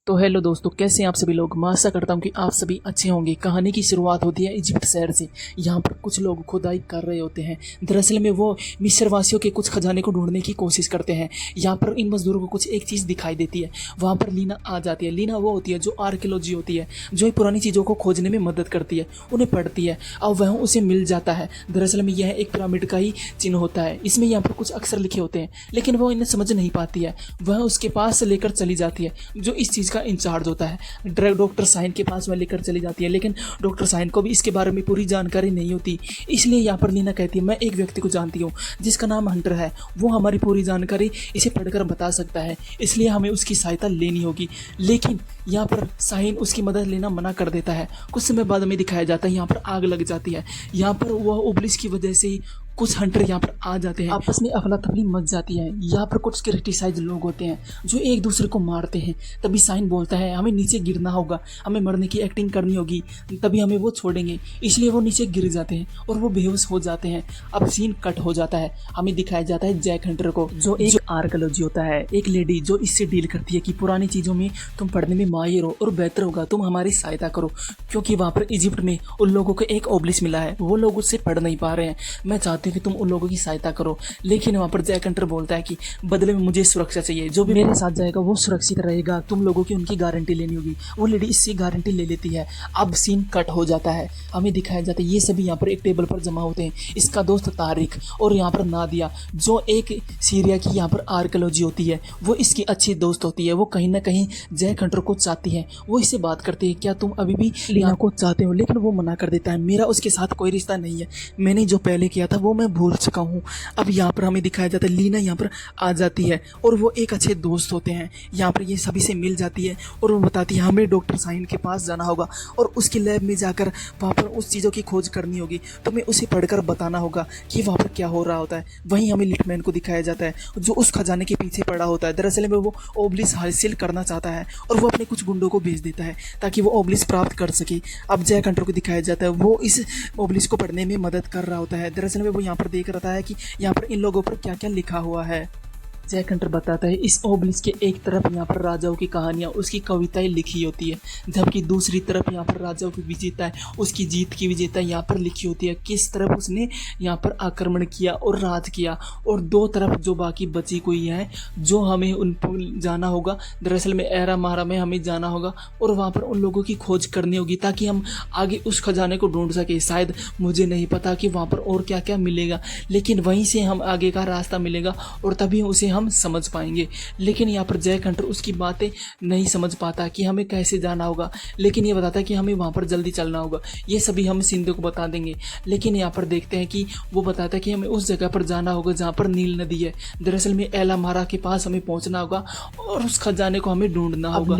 तो हेलो दोस्तों, कैसे हैं आप सभी लोग। मैं आशा करता हूं कि आप सभी अच्छे होंगे। कहानी की शुरुआत होती है इजिप्ट शहर से। यहाँ पर कुछ लोग खुदाई कर रहे होते हैं। दरअसल में वो मिस्र वासियों के कुछ खजाने को ढूंढने की कोशिश करते हैं। यहाँ पर इन मजदूरों को कुछ एक चीज़ दिखाई देती है। वहाँ पर लीना आ जाती है। लीना वो होती है जो आर्कियोलॉजी होती है, जो पुरानी चीज़ों को खोजने में मदद करती है, उन्हें पढ़ती है। अब वह उसे मिल जाता है। दरअसल में यह एक पिरामिड का ही चिन्ह होता है। इसमें यहाँ पर कुछ अक्षर लिखे होते हैं, लेकिन वो इन्हें समझ नहीं पाती है। वह उसके पास लेकर चली जाती है जो इस चीज़ का इंचार्ज होता है। डॉक्टर साइन के पास वह लेकर चली जाती है, लेकिन डॉक्टर साइन को भी इसके बारे में पूरी जानकारी नहीं होती। इसलिए यहाँ पर लीना कहती है, मैं एक व्यक्ति को जानती हूँ जिसका नाम हंटर है, वो हमारी पूरी जानकारी इसे पढ़कर बता सकता है, इसलिए हमें उसकी सहायता लेनी होगी। लेकिन यहाँ पर साइन उसकी मदद लेना मना कर देता है। कुछ समय बाद में दिखाया जाता है यहाँ पर आग लग जाती है। यहाँ पर वह ओब्लिस की वजह से ही कुछ हंटर यहाँ पर आ जाते हैं। आपस में अफरा तफरी मच जाती है। यहाँ पर कुछ क्रिटिसाइज लोग होते हैं जो एक दूसरे को मारते हैं। तभी साइन बोलता है, हमें नीचे गिरना होगा, हमें मरने की एक्टिंग करनी होगी, तभी हमें वो छोड़ेंगे। इसलिए वो नीचे गिर जाते हैं और वो बेहोश हो जाते हैं। अब सीन कट हो जाता है। हमें दिखाया जाता है जैक हंटर को, जो एक आर्कियोलॉजी होता है, एक लेडी जो इससे डील करती है कि पुरानी चीज़ों में तुम पढ़ने में माहिर हो और बेहतर होगा तुम हमारी सहायता करो, क्योंकि वहाँ पर इजिप्ट में उन लोगों को एक ओब्लिस मिला है, वो लोग उससे पढ़ नहीं पा रहे हैं। मैं चाहती हूँ कि तुम उन लोगों की सहायता करो। लेकिन वहाँ पर जैक हंटर बोलता है कि बदले में मुझे सुरक्षा चाहिए, जो भी मेरे साथ जाएगा वो सुरक्षित रहेगा, तुम लोगों की उनकी गारंटी लेनी होगी। वो लेडी इससे गारंटी ले लेती है। अब सीन कट हो जाता है। हमें दिखाया जाता है ये सभी यहाँ पर एक टेबल पर जमा होते हैं। इसका दोस्त तारिक और यहाँ पर नादिया, जो एक सीरिया की यहाँ पर आर्कियोलॉजी होती है, वो इसकी अच्छी दोस्त होती है। वो कहीं ना कहीं जैक हंटर को चाहती है। वो इससे बात करती है, क्या तुम अभी भी लीना को चाहते हो? लेकिन वो मना कर देता है, मेरा उसके साथ कोई रिश्ता नहीं है, मैंने जो पहले किया था वो मैं भूल चुका हूँ। अब यहाँ पर हमें दिखाया जाता है लीना यहाँ पर आ जाती है और वो एक अच्छे दोस्त होते हैं। यहाँ पर ये सभी से मिल जाती है और वो बताती है हमें डॉक्टर साइन के पास जाना होगा और उसकी लैब में जाकर वहाँ पर उस चीज़ों की खोज करनी होगी। तुम्हें उसे पढ़कर बताना होगा कि वहाँ पर क्या हो रहा होता है। वहीं हमें लिटमैन को दिखाया जाता है जो उस खजाने के पीछे पड़ा होता है। दरअसल में वो ओब्लिस हासिल करना चाहता है और वो अपने कुछ गुंडों को भेज देता है ताकि वो ओब्लिस प्राप्त कर सके। अब जैक हंटर को दिखाया जाता है वो इस ओब्लिस को पढ़ने में मदद कर रहा होता है। दरअसल में वो यहाँ पर देख रहा है कि यहाँ पर इन लोगों पर क्या क्या लिखा हुआ है। जैक हंटर बताता है इस ओब्लिस के एक तरफ यहाँ पर राजाओं की कहानियाँ, उसकी कविताएं लिखी होती है, जबकि दूसरी तरफ यहाँ पर राजाओं की विजेता है, उसकी जीत की विजेता यहाँ पर लिखी होती है, किस तरफ उसने यहाँ पर आक्रमण किया और राज किया। और दो तरफ जो बाकी बची हुई है जो हमें उन पर जाना होगा। दरअसल में एरा मारा में हमें जाना होगा और वहाँ पर उन लोगों की खोज करनी होगी ताकि हम आगे उस खजाने को ढूंढ सके। शायद मुझे नहीं पता कि वहाँ पर और क्या क्या मिलेगा, लेकिन वहीं से हम आगे का रास्ता मिलेगा और तभी उसे हम समझ पाएंगे। लेकिन यहाँ पर जैक हंटर उसकी बातें नहीं समझ पाता कि हमें कैसे जाना होगा, लेकिन ये बताता है कि हमें वहाँ पर जल्दी चलना होगा। ये सभी हम सिंधु को बता देंगे। लेकिन यहाँ पर देखते हैं कि वो बताता है कि हमें उस जगह पर जाना होगा जहाँ पर नील नदी है। दरअसल में एला मारा के पास हमें पहुँचना होगा और उस खजाने को हमें ढूंढना होगा।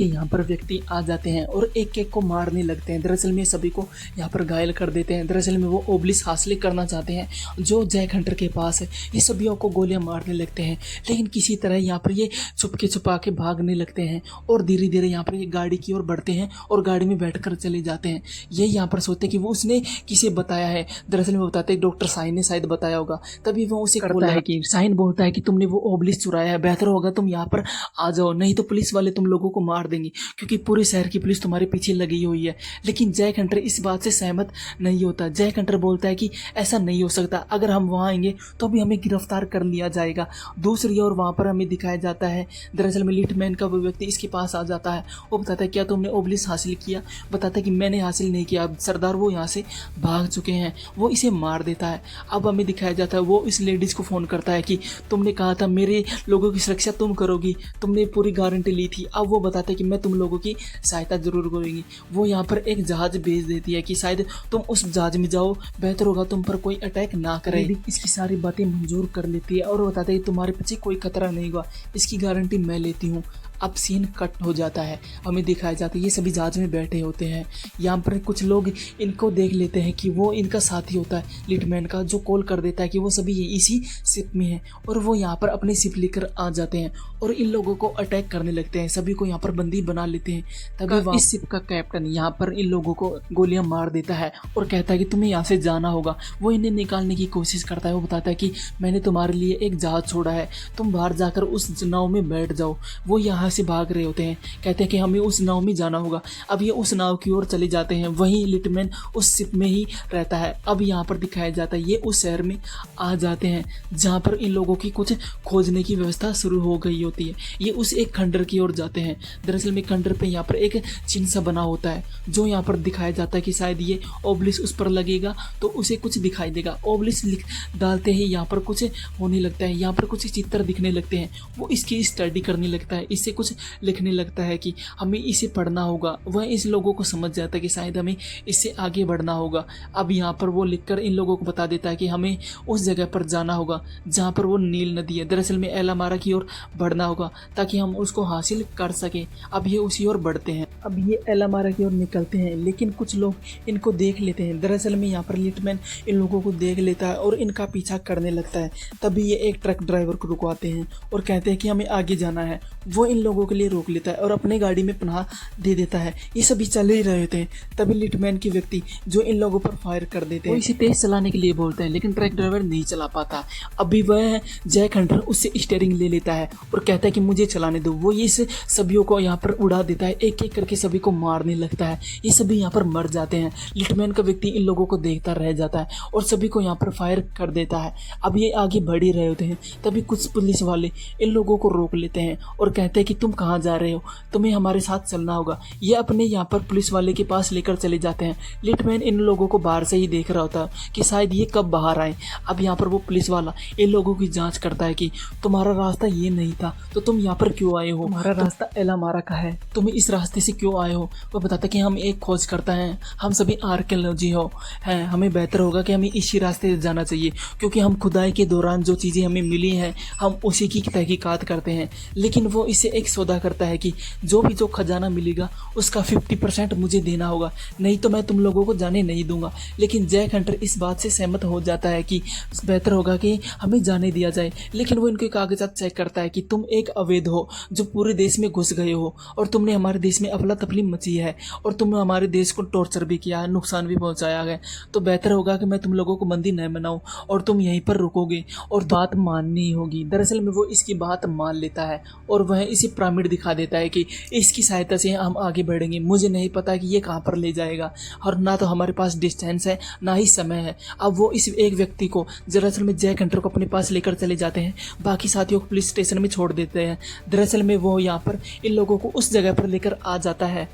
यहाँ पर व्यक्ति आ जाते हैं और एक एक को मारने लगते हैं। दरअसल में सभी को यहाँ पर घायल कर देते हैं। दरअसल में वो ओब्लिस हासिल करना चाहते हैं जो जैक हंटर के पास है। ये सभी को गोलियां मारने लगते हैं, लेकिन किसी तरह यहाँ पर ये छुपा के भागने लगते हैं और धीरे धीरे यहाँ पर ये गाड़ी की ओर बढ़ते हैं और गाड़ी में बैठकर चले जाते हैं। ये यहाँ पर सोचते हैं कि वो उसने किसे बताया है। दरअसल में बताते हैं डॉक्टर साइन ने शायद बताया होगा। तभी वो उसे बोलता है कि साइन बोलता है कि तुमने वो ओब्लिस चुराया है, बेहतर होगा तुम यहाँ पर आ जाओ, नहीं तो पुलिस वाले तुम लोगों को मार देंगे, क्योंकि पूरे शहर की पुलिस तुम्हारे पीछे लगी हुई है। लेकिन जैक हंटर इस बात से सहमत नहीं होता। जैक हंटर बोलता है कि ऐसा नहीं हो सकता, अगर हम वहाँ आएंगे तो भी हमें गिरफ्तार कर लिया जाएगा। दूसरी ओर वहाँ पर हमें दिखाया जाता है दरअसल में लिटमैन का वो व्यक्ति इसके पास आ जाता है। वो बताता है क्या तुमने ओब्लिस हासिल किया? बताता है कि मैंने हासिल नहीं किया सरदार, वो यहाँ से भाग चुके हैं। वो इसे मार देता है। अब हमें दिखाया जाता है वो इस लेडीज़ को फ़ोन करता है कि तुमने कहा था मेरे लोगों की सुरक्षा तुम करोगी, तुमने पूरी गारंटी ली थी। अब वो बताता है कि मैं तुम लोगों की सहायता जरूर करूँगी। वो यहाँ पर एक जहाज़ भेज देती है कि शायद तुम उस जहाज़ में जाओ, बेहतर होगा तुम पर कोई अटैक ना करे। इसकी सारी बातें मंजूर कर लेती है और बताता है कि तुम्हारे पीछे कोई खतरा नहीं होगा, इसकी गारंटी मैं लेती हूँ। अब सीन कट हो जाता है। हमें दिखाया जाता है ये सभी जहाज में बैठे होते हैं। यहाँ पर कुछ लोग इनको देख लेते हैं कि वो इनका साथी होता है लिटमैन का, जो कॉल कर देता है कि वो सभी इसी शिप में हैं और वो यहाँ पर अपनी शिप लेकर आ जाते हैं और इन लोगों को अटैक करने लगते हैं। सभी को यहाँ पर बंदी बना लेते हैं। तभी इस शिप का कैप्टन यहाँ पर इन लोगों को गोलियां मार देता है और कहता है कि तुम्हें यहाँ से जाना होगा। वो इन्हें निकालने की कोशिश करता है। वो बताता है कि मैंने तुम्हारे लिए एक जहाज छोड़ा है, तुम बाहर जाकर उस नाव में बैठ जाओ। वो यहाँ से भाग रहे होते हैं। कहते हैं कि हमें उस नाव में जाना होगा। अब ये उस नाव की ओर चले जाते हैं। वहीं लिटमैन उस शिप में ही रहता है। अब यहाँ पर दिखाया जाता है ये उस शहर में आ जाते हैं जहाँ पर इन लोगों की कुछ खोजने की व्यवस्था शुरू हो गई होती है। ये उस एक खंडर की ओर जाते हैं। दरअसल में खंडर पे यहाँ पर एक चिन्ह सा बना होता है जो यहाँ पर दिखाया जाता है कि शायद ये ओब्लिस उस पर लगेगा तो उसे कुछ दिखाई देगा। ओब्लिस लिख डालते ही यहाँ पर कुछ होने लगता है। यहाँ पर कुछ चित्र दिखने लगते हैं। वो इसकी स्टडी करने लगता है, इससे कुछ लिखने लगता है कि हमें इसे पढ़ना होगा। वह इस लोगों को समझ जाता है कि शायद हमें इससे आगे बढ़ना होगा। अब यहाँ पर वो लिखकर इन लोगों को बता देता है कि हमें उस जगह पर जाना होगा जहाँ पर वो नील नदी है। दरअसल में एलामारा की ओर बढ़ना होगा ताकि हम उसको हासिल कर सकें। अब ये उसी ओर बढ़ते हैं। अब ये एलामारा की ओर निकलते हैं, लेकिन कुछ लोग इनको देख लेते हैं। दरअसल में यहाँ पर लिटमैन इन लोगों को देख लेता है और इनका पीछा करने लगता है। तभी ये एक ट्रक ड्राइवर को रुकवाते हैं और कहते हैं कि हमें आगे जाना है। वो इन लोगों के लिए रोक लेता है और अपनी गाड़ी में पनाह दे देता है। ये सभी चल ही रहे थे तभी लिटमैन के व्यक्ति जो इन लोगों पर फायर कर देते हैं, वो इसे तेज चलाने के लिए बोलते हैं, लेकिन ट्रक ड्राइवर नहीं चला पाता। अभी वह जैक हंटर उससे स्टीयरिंग ले लेता है और कहता है कि मुझे चलाने दो। वो इस सभी को यहाँ पर उड़ा देता है, एक एक करके सभी को मारने लगता है। ये सभी यहाँ पर मर जाते हैं। लिटमैन का व्यक्ति इन लोगों को देखता रह जाता है और सभी को यहाँ पर फायर कर देता है। अब ये आगे बढ़ ही रहे होते हैं तभी कुछ पुलिस वाले इन लोगों को रोक लेते हैं और कहते हैं कि तुम कहाँ जा रहे हो, तुम्हें हमारे साथ चलना होगा। ये अपने यहाँ पर पुलिस वाले के पास लेकर चले जाते हैं। लिटमैन इन लोगों को बाहर से ही देख रहा होता है कि शायद ये कब बाहर आए। अब यहाँ पर वो पुलिस वाला इन लोगों की जांच करता है कि तुम्हारा रास्ता ये नहीं था तो तुम यहाँ पर क्यों आए हो, तुम्हारा रास्ता एलामारा का है, तुम इस रास्ते से क्यों आए हो। वो बताता है कि हम एक खोज करता है, हम सभी आर्कियोलॉजी हो हैं, हमें बेहतर होगा कि हमें इसी रास्ते से जाना चाहिए क्योंकि हम खुदाई के दौरान जो चीज़ें हमें मिली हैं हम उसी की तहकीकात करते हैं। लेकिन वो इसे एक सौदा करता है कि जो खजाना मिलेगा उसका 50% मुझे देना होगा, नहीं तो मैं तुम लोगों को जाने नहीं दूंगा। लेकिन जैक हंटर इस बात से सहमत हो जाता है कि बेहतर होगा कि हमें जाने दिया जाए। लेकिन वो इनके कागजात चेक करता है कि तुम एक अवैध हो जो पूरे देश में घुस गए हो और तुमने हमारे देश में अफला तफली मची है और तुम हमारे देश को टॉर्चर भी किया है, नुकसान भी पहुंचाया है। तो बेहतर होगा कि मैं तुम लोगों को बंदी न बनाऊं और तुम यहीं पर रुकोगे और बात माननी होगी। दरअसल में वो इसकी बात मान लेता है और वह इसी पिरामिड दिखा देता है कि इसकी सहायता से हम आगे बढ़ेंगे। मुझे नहीं पता कि ये कहाँ पर ले जाएगा और ना तो हमारे पास डिस्टेंस है ना ही समय है। अब वो इस एक व्यक्ति को दरअसल में जैक हंटर को अपने पास लेकर चले जाते हैं, बाकी साथियों को पुलिस स्टेशन में छोड़ देते हैं। दरअसल में वो यहाँ पर इन लोगों को उस जगह पर लेकर आ जाता है।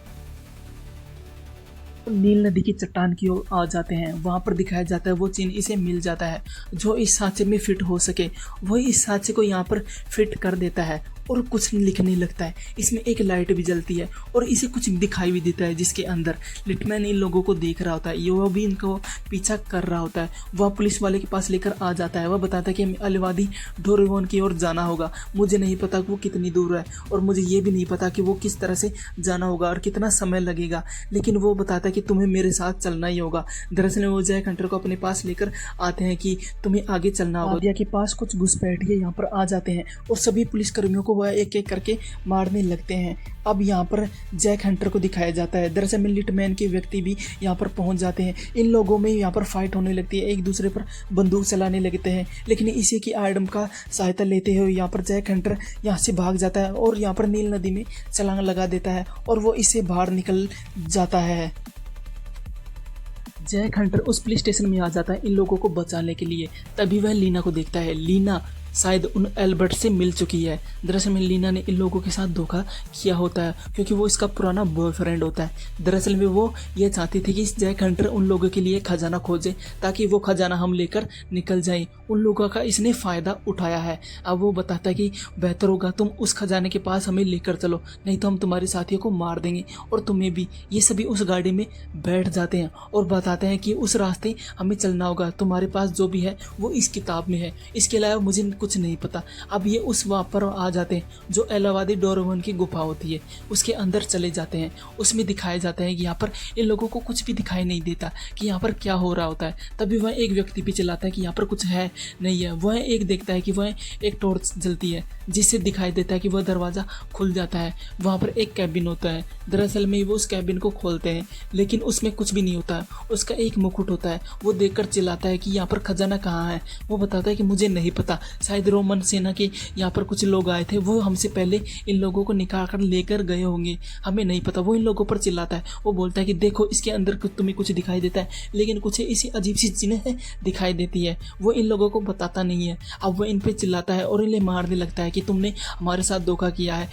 नील नदी की चट्टान की ओर आ जाते हैं। वहाँ पर दिखाया जाता है वो चिन्ह इसे मिल जाता है जो इस सांचे में फिट हो सके। वही इस सांचे को यहाँ पर फिट कर देता है और कुछ लिखने लगता है। इसमें एक लाइट भी जलती है और इसे कुछ दिखाई भी देता है जिसके अंदर लिटमैन इन लोगों को देख रहा होता है। ये वो भी इनको पीछा कर रहा होता है। वह पुलिस वाले के पास लेकर आ जाता है। वह बताता है कि हमें अलवादी डोरेगोन की ओर जाना होगा। मुझे नहीं पता कि वो कितनी दूर है और मुझे ये भी नहीं पता कि वो किस तरह से जाना होगा और कितना समय लगेगा, लेकिन वो बताता है कि तुम्हें मेरे साथ चलना ही होगा। दरअसल वो जैक हंटर को अपने पास लेकर आते हैं कि तुम्हें आगे चलना होगा। आदिया के पास कुछ घुसपैठिए यहाँ पर आ जाते हैं और सभी पुलिसकर्मियों को वह एक एक करके मारने लगते हैं। अब यहाँ पर जैक हंटर को दिखाया जाता है। दरअसल में लिटमैन के व्यक्ति भी यहाँ पर पहुँच जाते हैं। इन लोगों में यहाँ पर फाइट होने लगती है, एक दूसरे पर बंदूक चलाने लगते हैं, लेकिन इसी की आइटम का सहायता लेते हुए यहाँ पर जैक हंटर यहाँ से भाग जाता है और यहाँ पर नील नदी में छलांग लगा देता है और वो इससे बाहर निकल जाता है। जैक हंटर उस पुलिस स्टेशन में आ जाता है इन लोगों को बचाने के लिए। तभी वह लीना को देखता है। लीना शायद उन एल्बर्ट से मिल चुकी है। दरअसल में लीना ने इन लोगों के साथ धोखा किया होता है क्योंकि वो इसका पुराना बॉयफ्रेंड होता है। दरअसल में वो ये चाहती थी कि जैक हंटर उन लोगों के लिए खजाना खोजे ताकि वो खजाना हम लेकर निकल जाएं। उन लोगों का इसने फ़ायदा उठाया है। अब वो बताता है कि बेहतर होगा तुम उस खजाने के पास हमें लेकर चलो, नहीं तो हम तुम्हारे साथियों को मार देंगे और तुम्हें भी। ये सभी उस गाड़ी में बैठ जाते हैं और बताते हैं कि उस रास्ते हमें चलना होगा, तुम्हारे पास जो भी है वो इस किताब में है, इसके अलावा मुझे कुछ नहीं पता। अब ये उस वहाँ पर आ जाते हैं जो एलावादी डोरेगोन की गुफा होती है, उसके अंदर चले जाते हैं। उसमें दिखाया जाता है कि यहाँ पर इन लोगों को कुछ भी दिखाई नहीं देता कि यहाँ पर क्या हो रहा होता है। तभी वह एक व्यक्ति भी चलाता है कि यहाँ पर कुछ है नहीं है। वह एक देखता है कि वह एक टॉर्च जलती है जिससे दिखाई देता है कि वह दरवाज़ा खुल जाता है। वहाँ पर एक कैबिन होता है। दरअसल में वो उस कैबिन को खोलते हैं लेकिन उसमें कुछ भी नहीं होता है। उसका एक मुकुट होता है। वो देखकर चिल्लाता है कि यहाँ पर खजाना कहाँ है। वो बताता है कि मुझे नहीं पता, शायद रोमन सेना के यहाँ पर कुछ लोग आए थे, वो हमसे पहले इन लोगों को निकाल कर लेकर गए होंगे, हमें नहीं पता। वो इन लोगों पर चिल्लाता है, वो बोलता है कि देखो इसके अंदर तुम्हें कुछ दिखाई देता है, लेकिन कुछ ऐसी अजीब सी चीजें दिखाई देती है, वो इन लोगों को बताता नहीं है। अब वो इन पे चिल्लाता है और इन्हें मारने लगता है कि तुमने हमारे साथ धोखा किया है,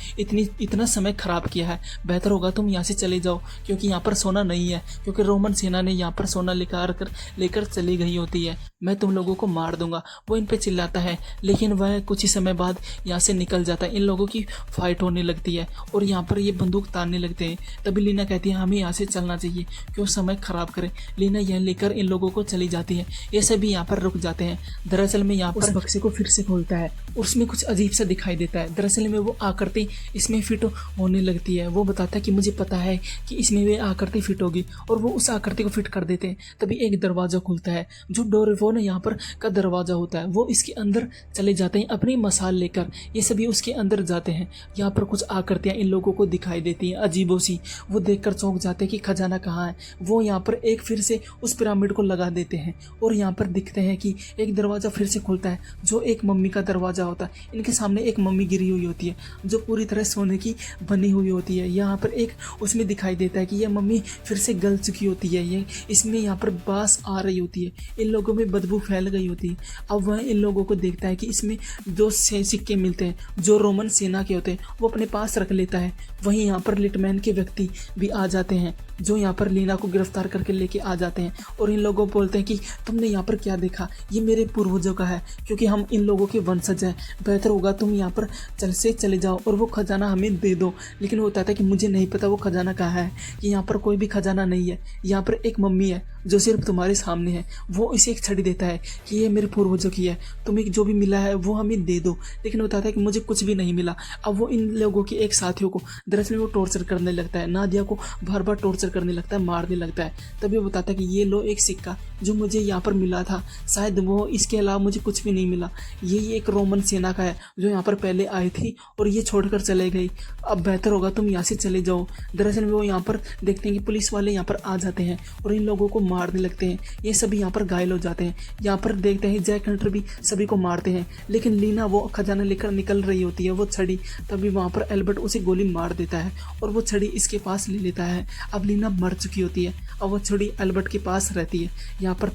इतना समय खराब किया है, बेहतर होगा तुम यहाँ से चले जाओ, क्योंकि यहाँ पर सोना नहीं है, क्योंकि रोमन सेना ने यहाँ पर सोना लेकर चली गई होती है, मैं तुम लोगों को मार दूंगा। वो इन पे चिल्लाता है, लेकिन वह कुछ ही समय बाद यहाँ से निकल जाता है। इन लोगों की फाइट होने लगती है और यहाँ पर ये बंदूक तानने लगते हैं। तभी लीना कहती है हमें यहाँ से चलना चाहिए, क्यों समय खराब करें। लीना यह लेकर इन लोगों को चली जाती है। ये सभी यहाँ पर रुक जाते हैं। दरअसल में यहाँ पर बक्से को फिर से खोलता है, उसमें कुछ अजीब सा दिखाई देता है। दरअसल में वो आकृति इसमें फिट होने लगती है। वो बताता है कि मुझे पता है कि इसमें वे आकृति फिट होगी, और वो उस आकृति को फिट कर देते हैं। तभी एक दरवाजा खुलता है, जो डोरेफोन यहाँ पर का दरवाजा होता है। वो इसके अंदर चले जाते हैं अपनी मसाल लेकर। ये सभी उसके अंदर जाते हैं। यहाँ पर कुछ आकृतियाँ इन लोगों को दिखाई देती हैं अजीबो सी। वो देखकर चौंक जाते हैं कि खजाना कहाँ है। वो यहाँ पर एक फिर से उस पिरामिड को लगा देते हैं और यहाँ पर दिखते हैं कि एक दरवाजा फिर से खुलता है, जो एक मम्मी का दरवाजा होता है। इनके सामने एक मम्मी गिरी हुई होती है, जो पूरी तरह सोने की बनी हुई होती है। यहाँ पर एक उसमें दिखाई देता है कि यह मम्मी फिर से गल चुकी होती है। ये इसमें यहाँ पर बास आ रही होती है, इन लोगों में बदबू फैल गई होती है। अब वह इन लोगों को देखता है कि इसमें दो सिक्के मिलते हैं जो रोमन सेना के होते हैं, वो अपने पास रख लेता है। वहीं यहाँ पर लिटमैन के व्यक्ति भी आ जाते हैं, जो यहाँ पर लीना को गिरफ्तार करके लेके आ जाते हैं और इन लोगों को बोलते हैं कि तुमने यहाँ पर क्या देखा, ये मेरे पूर्वजों का है, क्योंकि हम इन लोगों के वंशज हैं, बेहतर होगा तुम यहाँ पर चले जाओ और वो खजाना हमें दे दो। लेकिन वो बताता है कि मुझे नहीं पता वो खजाना कहाँ है, कि यहाँ पर कोई भी खजाना नहीं है, यहाँ पर एक मम्मी है जो सिर्फ तुम्हारे सामने है। वो इसे एक छड़ी देता है कि ये मेरे पूर्वजों की है, तुम्हें जो भी मिला है वो हमें दे दो। लेकिन वो बताता है कि मुझे कुछ भी नहीं मिला। अब वो इन लोगों के एक साथियों को दरअसल वो टॉर्चर करने लगता है, नादिया को बार बार टॉर्चर करने लगता है, मारने लगता है। तभी वो बताता है कि ये लो एक सिक्का जो मुझे यहाँ पर मिला था, शायद वो, इसके अलावा मुझे कुछ भी नहीं मिला। ये एक रोमन सेना का है जो यहाँ पर पहले आई थी और ये छोड़कर चले गई। अब बेहतर होगा तुम यहाँ से चले जाओ। दरअसल में वो यहाँ पर देखते हैं कि पुलिस वाले यहाँ पर आ जाते हैं और इन लोगों को मारने लगते हैं। ये सभी यहाँ पर घायल हो जाते हैं। यहाँ पर देखते हैं जैक हंटर भी सभी को मारते हैं, लेकिन लीना वो खजाना लेकर निकल रही होती है, वो छड़ी। तभी वहाँ पर एल्बर्ट उसे गोली मार देता है और वो छड़ी इसके पास ले लेता है। अब लीना मर चुकी होती है, अब वो छड़ी एल्बर्ट के पास रहती है। यहाँ पर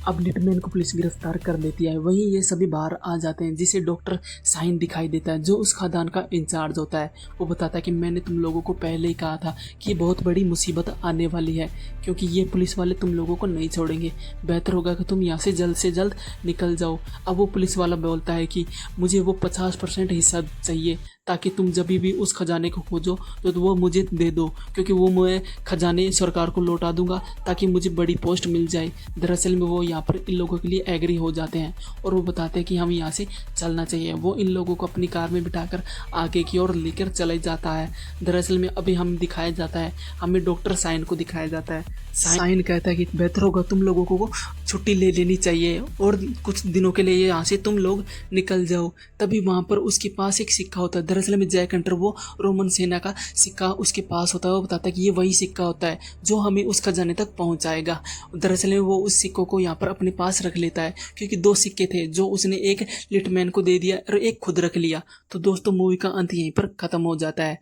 अब लिटमैन को पुलिस गिरफ्तार कर लेती है। वहीं ये सभी बाहर आ जाते हैं, जिसे डॉक्टर साइन दिखाई देता है, जो उस खादान का इंचार्ज होता है। वो बताता है कि मैंने तुम लोगों को पहले ही कहा था कि बहुत बड़ी मुसीबत आने वाली है, क्योंकि ये पुलिस वाले तुम लोगों को नहीं छोड़ेंगे, बेहतर होगा कि तुम यहाँ से जल्द निकल जाओ। अब वो पुलिस वाला बोलता है कि मुझे वो 50% हिस्सा चाहिए, ताकि तुम जब भी उस खजाने को खोजो तो वो मुझे दे दो, क्योंकि वो मैं खजाने सरकार को लौटा दूंगा ताकि मुझे बड़ी पोस्ट मिल जाए। दरअसल में वो यहाँ पर इन लोगों के लिए एग्री हो जाते हैं और वो बताते हैं कि हम यहाँ से चलना चाहिए। वो इन लोगों को अपनी कार में बिठाकर आगे की ओर लेकर चले जाता है। दरअसल में अभी हम दिखाया जाता है, हमें डॉक्टर साइन को दिखाया जाता है। साइन कहता है कि बेहतर होगा तुम लोगों को छुट्टी ले लेनी चाहिए और कुछ दिनों के लिए यहाँ से तुम लोग निकल जाओ। तभी वहाँ पर उसके पास एक सिक्का होता है। दरअसल में जैक हंटर वो रोमन सेना का सिक्का उसके पास होता है। वो बताता है कि ये वही सिक्का होता है जो हमें उस खजाने तक पहुँचाएगा। दरअसल में वो उस सिक्कों को यहाँ पर अपने पास रख लेता है, क्योंकि 2 सिक्के थे जो उसने एक लिटमैन को दे दिया और एक खुद रख लिया। तो दोस्तों मूवी का अंत यहीं पर ख़त्म हो जाता है।